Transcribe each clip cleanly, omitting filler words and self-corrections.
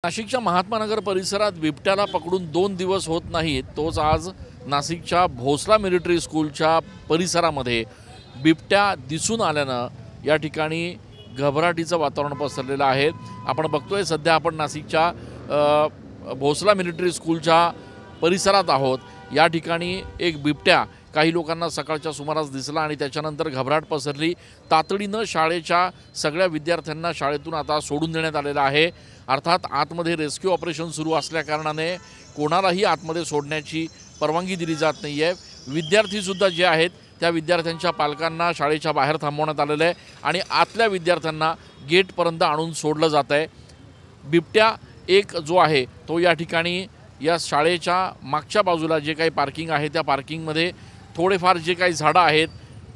नाशिकच्या महात्मा नगर परिसरात बिबट्याला पकडून 2 दिवस होत नाहीत, तोच आज नाशिकच्या भोसला मिलिटरी स्कूलच्या परिसरामध्ये बिबट्या दिसून आल्यानं या ठिकाणी घबराटीचं वातावरण पसरलेलं आहे। आपण बघतोय सध्या आपण नाशिकच्या भोसला मिलिटरी स्कूलच्या परिसरात आहोत। या ठिकाणी एक बिबट्या काही लोकांना सकाळच्या सुमारास दिसला आणि त्याच्यानंतर घबराट पसरली। तातडीनं शाळेच्या सगळ्या विद्यार्थ्यांना शाळेतून आता सोडून देण्यात आलेलं आहे। अर्थात आतमध्ये रेस्क्यू ऑपरेशन सुरू असल्याकारणाने कोणालाही आतमध्ये सोडण्याची परवानगी दिली जात नाही आहे। विद्यार्थीसुद्धा जे आहेत त्या विद्यार्थ्यांच्या पालकांना शाळेच्या बाहेर थांबवण्यात आलेलं आहे आणि आतल्या विद्यार्थ्यांना गेटपर्यंत आणून सोडलं जात आहे। बिबट्या एक जो आहे तो या ठिकाणी या शाळेच्या मागच्या बाजूला जे काही पार्किंग आहे त्या पार्किंगमध्ये थोडेफार जे काही झाडं आहेत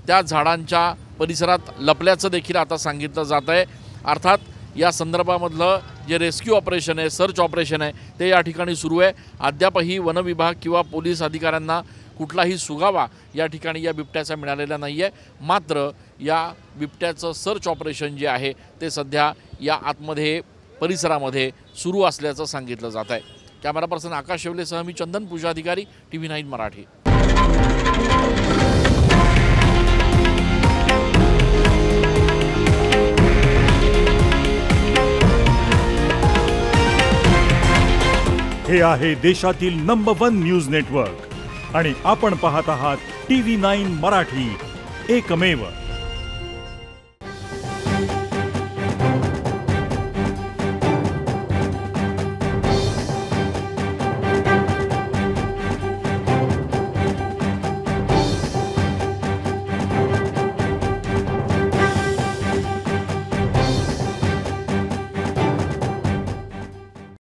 त्या झाडांच्या परिसरात लपल्याचं देखील आता सांगितलं जात आहे। अर्थात या संदर्भामधलं जे रेस्क्यू ऑपरेशन आहे, सर्च ऑपरेशन आहे ते या ठिकाणी सुरू आहे। अद्यापही वन विभाग किंवा पोलीस अधिकाऱ्यांना कुठलाही सुगावा या ठिकाणी या बिबट्याचा मिळालेला नाही आहे। मात्र या बिबट्याचं सर्च ऑपरेशन जे आहे ते सध्या या आतमध्ये परिसरामध्ये सुरू असल्याचं सांगितलं जात आहे। कॅमेरा पर्सन आकाश शेवलेसह मी चंदन पूजा अधिकारी TV9 मराठी। हे आहे देशातील नंबर 1 न्यूज नेटवर्क आणि आपण पाहत आहात TV9 मराठी, एकमेव।